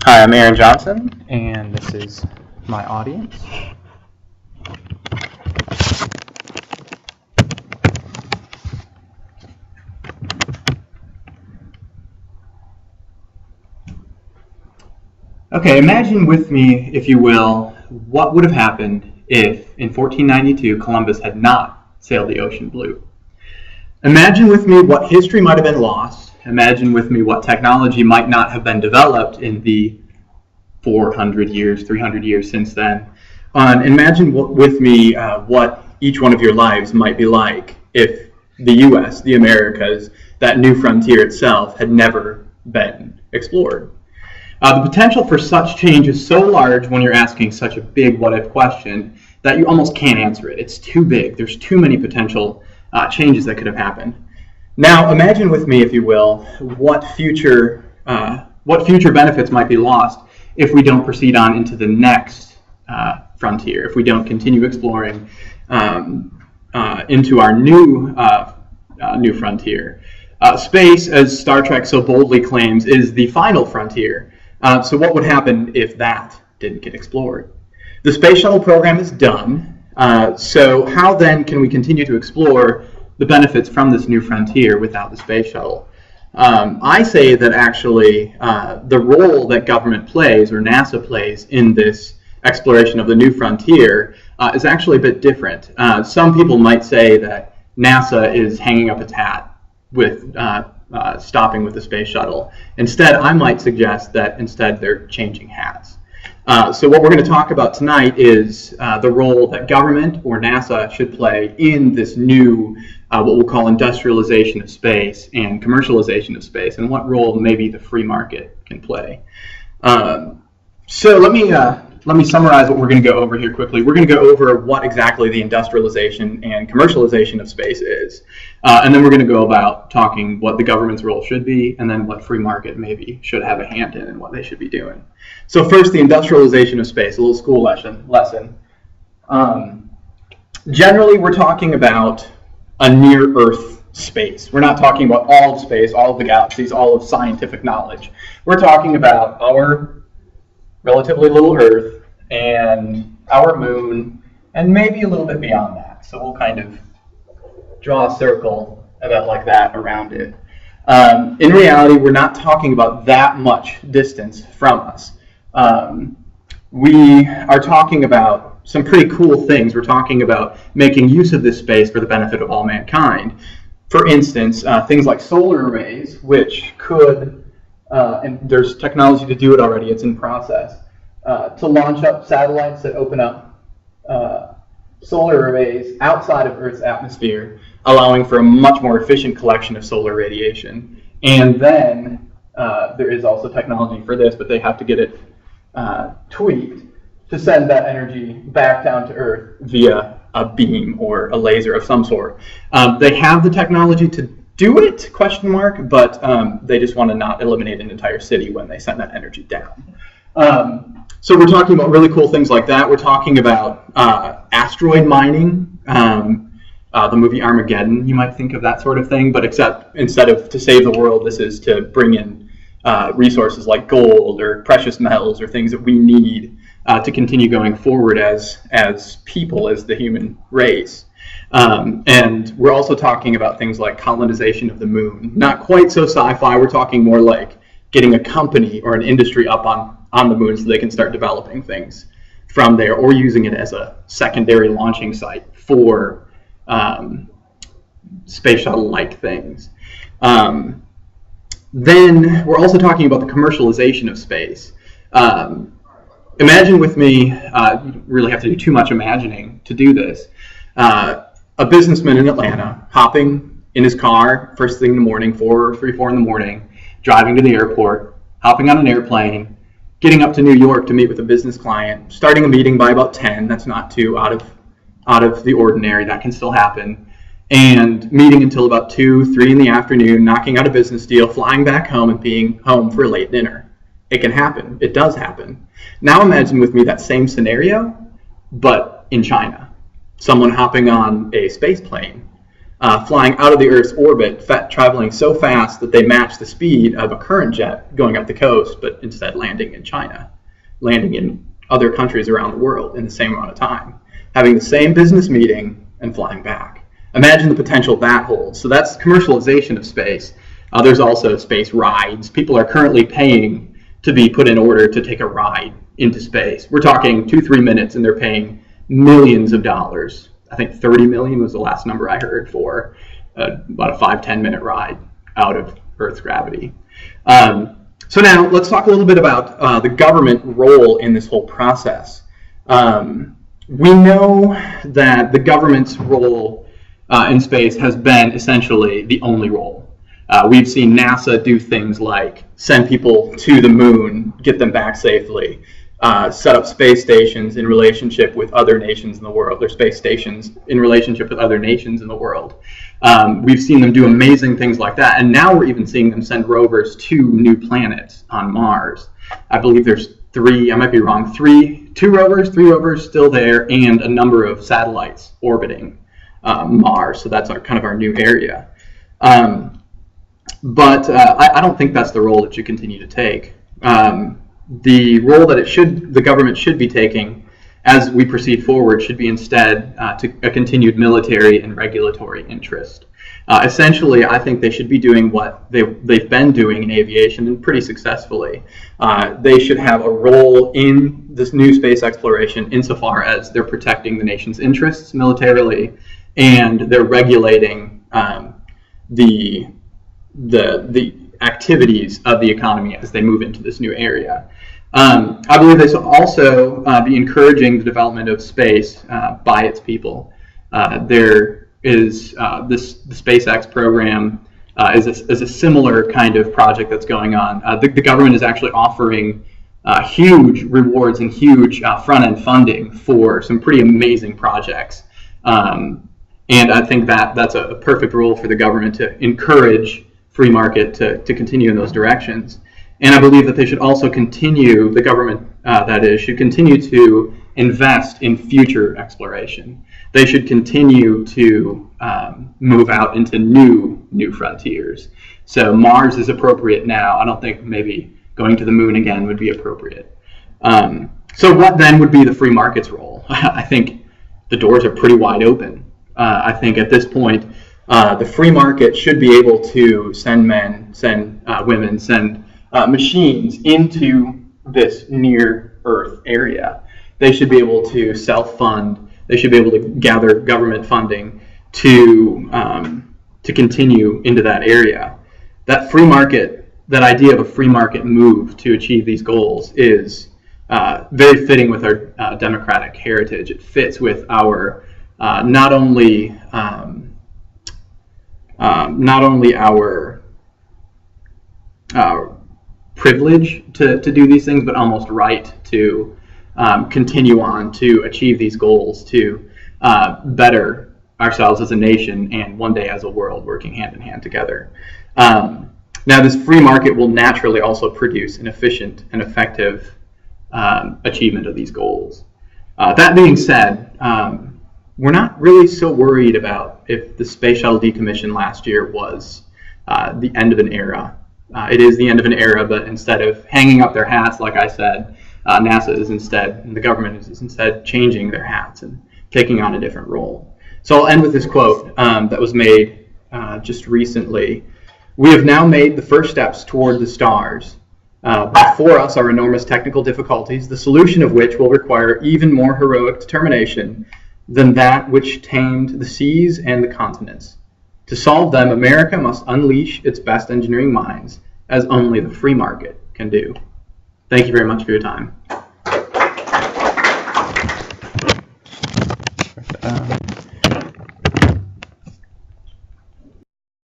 Hi, I'm Aaron Johnson, and this is my audience. Okay, imagine with me, if you will, what would have happened if, in 1492, Columbus had not sailed the ocean blue. Imagine with me what history might have been lost. Imagine with me what technology might not have been developed in the 400 years, 300 years since then. Imagine with me what each one of your lives might be like if the U.S., the Americas, that new frontier itself had never been explored. The potential for such change is so large when you're asking such a big what-if question that you almost can't answer it. It's too big. There's too many potential changes that could have happened. Now, imagine with me, if you will, what future benefits might be lost if we don't proceed on into the next frontier, if we don't continue exploring into our new frontier. Space, as Star Trek so boldly claims, is the final frontier. So what would happen if that didn't get explored? The space shuttle program is done. So how then can we continue to explore the benefits from this new frontier without the space shuttle? I say that actually the role that government plays, or NASA plays, in this exploration of the new frontier is actually a bit different. Some people might say that NASA is hanging up its hat with stopping with the space shuttle. Instead, I might suggest that instead they're changing hats. So what we're going to talk about tonight is the role that government, or NASA, should play in this new what we'll call industrialization of space and commercialization of space, and what role maybe the free market can play. So let me summarize what we're going to go over here quickly. We're going to go over what exactly the industrialization and commercialization of space is, and then we're going to go about talking what the government's role should be, and then what free market maybe should have a hand in and what they should be doing. So first, the industrialization of space, a little school lesson. Generally, we're talking about a near-Earth space. We're not talking about all of space, all of the galaxies, all of scientific knowledge. We're talking about our relatively little Earth and our moon, and maybe a little bit beyond that. So we'll kind of draw a circle about like that around it. In reality, we're not talking about that much distance from us. We are talking about some pretty cool things. We're talking about making use of this space for the benefit of all mankind. For instance, things like solar arrays, which could, and there's technology to do it already, it's in process, to launch up satellites that open up solar arrays outside of Earth's atmosphere, allowing for a much more efficient collection of solar radiation. And then there is also technology for this, but they have to get it tweaked to send that energy back down to Earth via a beam or a laser of some sort. They have the technology to do it, but they just want to not eliminate an entire city when they send that energy down. So we're talking about really cool things like that. We're talking about asteroid mining. The movie Armageddon, you might think of that sort of thing, but except instead of to save the world, this is to bring in resources like gold or precious metals or things that we need to continue going forward as people, as the human race. And we're also talking about things like colonization of the moon. Not quite so sci-fi, we're talking more like getting a company or an industry up on the moon so they can start developing things from there, or using it as a secondary launching site for space shuttle-like things. Then we're also talking about the commercialization of space. Imagine with me, you don't really have to do too much imagining to do this, a businessman in Atlanta hopping in his car first thing in the morning, 4 in the morning, driving to the airport, hopping on an airplane, getting up to New York to meet with a business client, starting a meeting by about 10, that's not too out of the ordinary, that can still happen, and meeting until about 2, 3 in the afternoon, knocking out a business deal, flying back home, and being home for a late dinner. It can happen. It does happen. Now imagine with me that same scenario, but in China. Someone hopping on a space plane flying out of the Earth's orbit, traveling so fast that they match the speed of a current jet going up the coast, but instead landing in China, landing in other countries around the world in the same amount of time, having the same business meeting and flying back. Imagine the potential that holds. So that's commercialization of space. There's also space rides. People are currently paying to be put in order to take a ride into space. We're talking 2-3 minutes, and they're paying millions of dollars. I think 30 million was the last number I heard for about a 5-10 minute ride out of Earth's gravity. So now let's talk a little bit about the government role in this whole process. We know that the government's role in space has been essentially the only role. We've seen NASA do things like send people to the moon, get them back safely, set up space stations in relationship with other nations in the world, or space stations in relationship with other nations in the world. We've seen them do amazing things like that, and now we're even seeing them send rovers to new planets on Mars. I believe there's 3, I might be wrong, 3 rovers still there, and a number of satellites orbiting Mars, so that's kind of our new area. But I don't think that's the role it should continue to take. The role that the government should be taking as we proceed forward should be instead to a continued military and regulatory interest. Essentially, I think they should be doing what they've been doing in aviation, and pretty successfully. They should have a role in this new space exploration insofar as they're protecting the nation's interests militarily, and they're regulating the activities of the economy as they move into this new area. I believe they should also be encouraging the development of space by its people. There is the SpaceX program is a similar kind of project that's going on. The government is actually offering huge rewards and huge front-end funding for some pretty amazing projects. And I think that's a perfect role for the government to encourage free market to continue in those directions. And I believe that they should also continue, the government should continue to invest in future exploration. They should continue to move out into new frontiers. So Mars is appropriate now. I don't think maybe going to the moon again would be appropriate. So what then would be the free market's role? I think the doors are pretty wide open. I think at this point, the free market should be able to send men, send women, send machines into this near Earth area. They should be able to self-fund. They should be able to gather government funding to continue into that area. That free market, that idea of a free market move to achieve these goals is very fitting with our democratic heritage. It fits with our not only our privilege to do these things, but almost right to continue on to achieve these goals, to better ourselves as a nation and one day as a world, working hand in hand together. Now, this free market will naturally also produce an efficient and effective achievement of these goals. That being said, we're not really so worried about if the Space Shuttle decommission last year was the end of an era. It is the end of an era, but instead of hanging up their hats, like I said, NASA is instead, and the government is instead changing their hats and taking on a different role. So I'll end with this quote that was made just recently. "We have now made the first steps toward the stars. Before us are enormous technical difficulties, the solution of which will require even more heroic determination than that which tamed the seas and the continents. To solve them, America must unleash its best engineering minds, as only the free market can do." Thank you very much for your time.